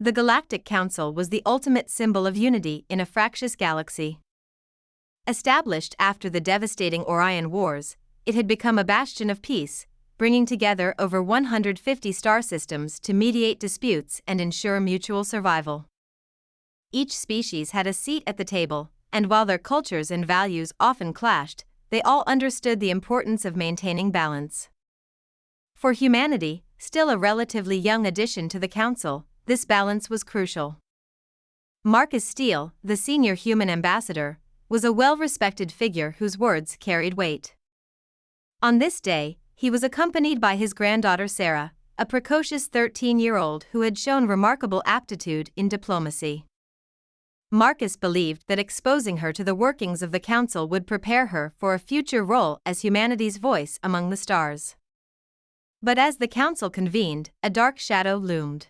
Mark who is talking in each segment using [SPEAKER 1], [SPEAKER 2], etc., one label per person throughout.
[SPEAKER 1] The Galactic Council was the ultimate symbol of unity in a fractious galaxy. Established after the devastating Orion Wars, it had become a bastion of peace, bringing together over 150 star systems to mediate disputes and ensure mutual survival. Each species had a seat at the table, and while their cultures and values often clashed, they all understood the importance of maintaining balance. For humanity, still a relatively young addition to the Council, this balance was crucial. Marcus Steele, the senior human ambassador, was a well-respected figure whose words carried weight. On this day, he was accompanied by his granddaughter Sarah, a precocious 13-year-old who had shown remarkable aptitude in diplomacy. Marcus believed that exposing her to the workings of the Council would prepare her for a future role as humanity's voice among the stars. But as the Council convened, a dark shadow loomed.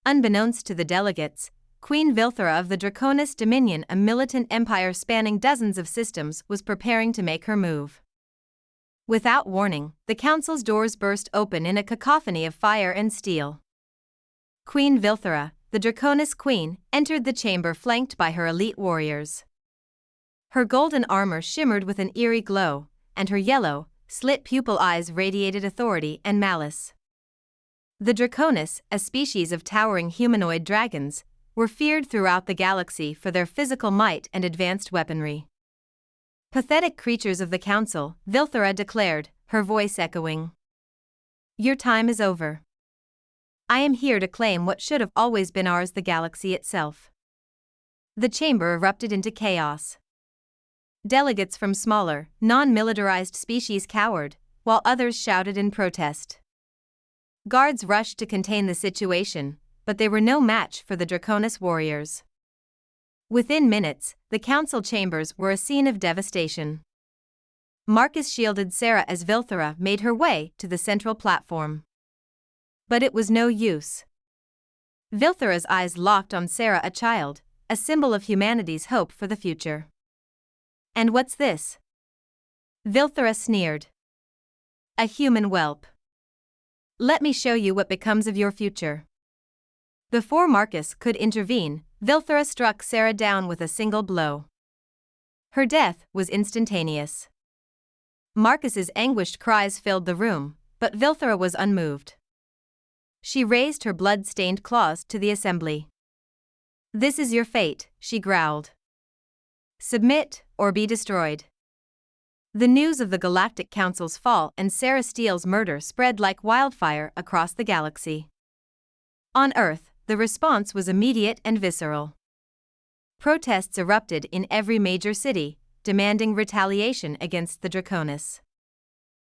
[SPEAKER 1] Unbeknownst to the delegates, Queen Vilthera of the Draconis Dominion, a militant empire spanning dozens of systems, was preparing to make her move. Without warning, the Council's doors burst open in a cacophony of fire and steel. Queen Vilthera, the Draconis Queen, entered the chamber flanked by her elite warriors. Her golden armor shimmered with an eerie glow, and her yellow, slit-pupil eyes radiated authority and malice. The Draconis, a species of towering humanoid dragons, were feared throughout the galaxy for their physical might and advanced weaponry. Pathetic creatures of the Council, Vilthera declared, her voice echoing. Your time is over. I am here to claim what should have always been ours, the galaxy itself. The chamber erupted into chaos. Delegates from smaller, non-militarized species cowered, while others shouted in protest. Guards rushed to contain the situation, but they were no match for the Draconis warriors. Within minutes, the Council chambers were a scene of devastation. Marcus shielded Sarah as Vilthera made her way to the central platform. But it was no use. Vilthera's eyes locked on Sarah, a child, a symbol of humanity's hope for the future. And what's this? Vilthera sneered. A human whelp. Let me show you what becomes of your future. Before Marcus could intervene, Vilthera struck Sarah down with a single blow. Her death was instantaneous. Marcus's anguished cries filled the room, but Vilthera was unmoved. She raised her blood-stained claws to the assembly. This is your fate, she growled. Submit, or be destroyed. The news of the Galactic Council's fall and Sarah Steele's murder spread like wildfire across the galaxy. On Earth, the response was immediate and visceral. Protests erupted in every major city, demanding retaliation against the Draconis.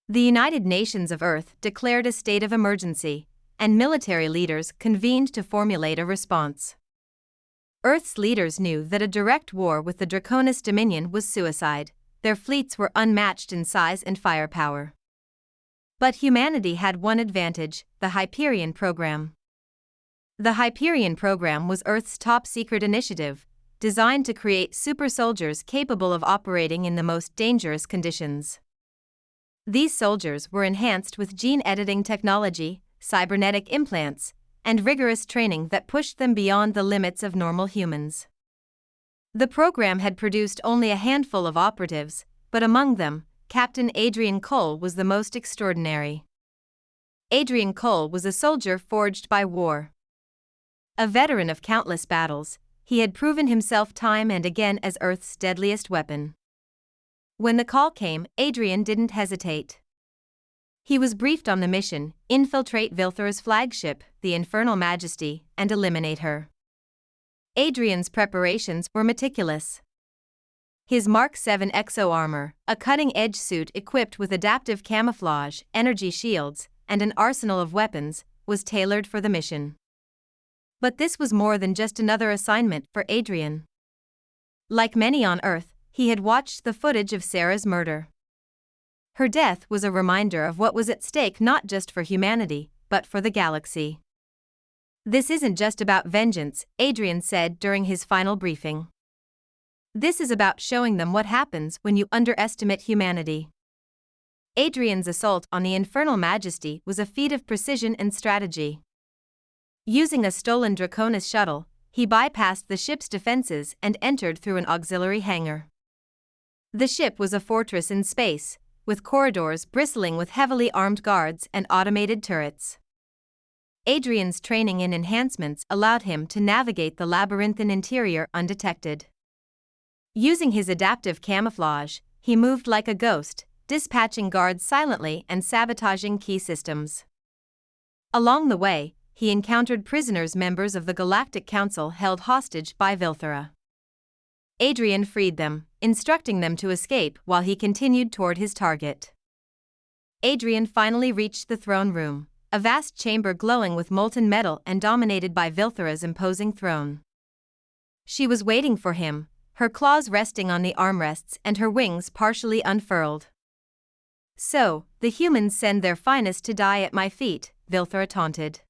[SPEAKER 1] The United Nations of Earth declared a state of emergency, and military leaders convened to formulate a response. Earth's leaders knew that a direct war with the Draconis Dominion was suicide. Their fleets were unmatched in size and firepower. But humanity had one advantage: the Hyperion Program. The Hyperion Program was Earth's top-secret initiative, designed to create super soldiers capable of operating in the most dangerous conditions. These soldiers were enhanced with gene-editing technology, cybernetic implants, and rigorous training that pushed them beyond the limits of normal humans. The program had produced only a handful of operatives, but among them, Captain Adrian Cole was the most extraordinary. Adrian Cole was a soldier forged by war. A veteran of countless battles, he had proven himself time and again as Earth's deadliest weapon. When the call came, Adrian didn't hesitate. He was briefed on the mission: infiltrate Vilthera's flagship, the Infernal Majesty, and eliminate her. Adrian's preparations were meticulous. His Mark VII exo-armor, a cutting-edge suit equipped with adaptive camouflage, energy shields, and an arsenal of weapons, was tailored for the mission. But this was more than just another assignment for Adrian. Like many on Earth, he had watched the footage of Sarah's murder. Her death was a reminder of what was at stake, not just for humanity, but for the galaxy. This isn't just about vengeance, Adrian said during his final briefing. This is about showing them what happens when you underestimate humanity. Adrian's assault on the Infernal Majesty was a feat of precision and strategy. Using a stolen Draconis shuttle, he bypassed the ship's defenses and entered through an auxiliary hangar. The ship was a fortress in space, with corridors bristling with heavily armed guards and automated turrets. Adrian's training in enhancements allowed him to navigate the labyrinthine interior undetected. Using his adaptive camouflage, he moved like a ghost, dispatching guards silently and sabotaging key systems. Along the way, he encountered prisoners members of the Galactic Council held hostage by Vilthera. Adrian freed them, instructing them to escape while he continued toward his target. Adrian finally reached the throne room, a vast chamber glowing with molten metal and dominated by Vilthera's imposing throne. She was waiting for him, her claws resting on the armrests and her wings partially unfurled. "So, the humans send their finest to die at my feet," Vilthera taunted.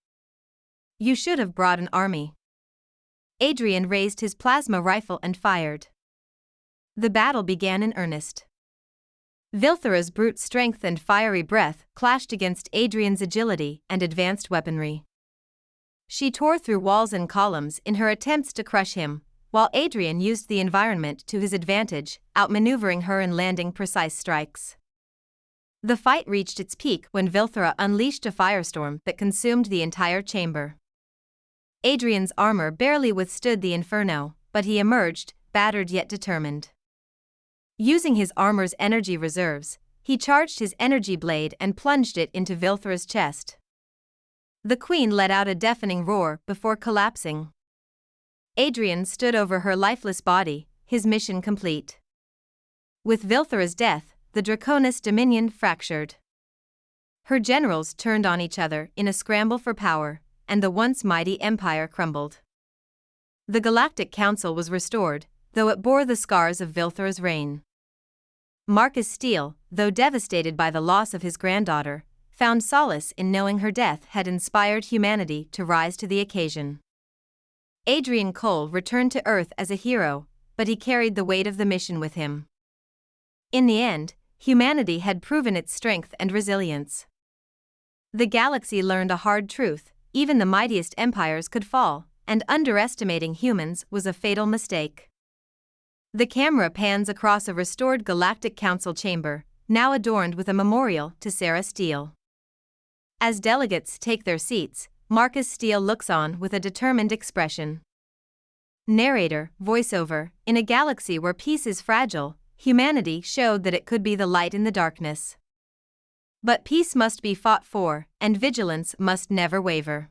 [SPEAKER 1] "You should have brought an army." Adrian raised his plasma rifle and fired. The battle began in earnest. Vilthera's brute strength and fiery breath clashed against Adrian's agility and advanced weaponry. She tore through walls and columns in her attempts to crush him, while Adrian used the environment to his advantage, outmaneuvering her and landing precise strikes. The fight reached its peak when Vilthera unleashed a firestorm that consumed the entire chamber. Adrian's armor barely withstood the inferno, but he emerged, battered yet determined. Using his armor's energy reserves, he charged his energy blade and plunged it into Vilthera's chest. The queen let out a deafening roar before collapsing. Adrian stood over her lifeless body, his mission complete. With Vilthera's death, the Draconis Dominion fractured. Her generals turned on each other in a scramble for power, and the once mighty empire crumbled. The Galactic Council was restored, though it bore the scars of Vilthera's reign. Marcus Steele, though devastated by the loss of his granddaughter, found solace in knowing her death had inspired humanity to rise to the occasion. Adrian Cole returned to Earth as a hero, but he carried the weight of the mission with him. In the end, humanity had proven its strength and resilience. The galaxy learned a hard truth: even the mightiest empires could fall, and underestimating humans was a fatal mistake. The camera pans across a restored Galactic Council chamber, now adorned with a memorial to Sarah Steele. As delegates take their seats, Marcus Steele looks on with a determined expression. Narrator, voiceover: in a galaxy where peace is fragile, humanity showed that it could be the light in the darkness. But peace must be fought for, and vigilance must never waver.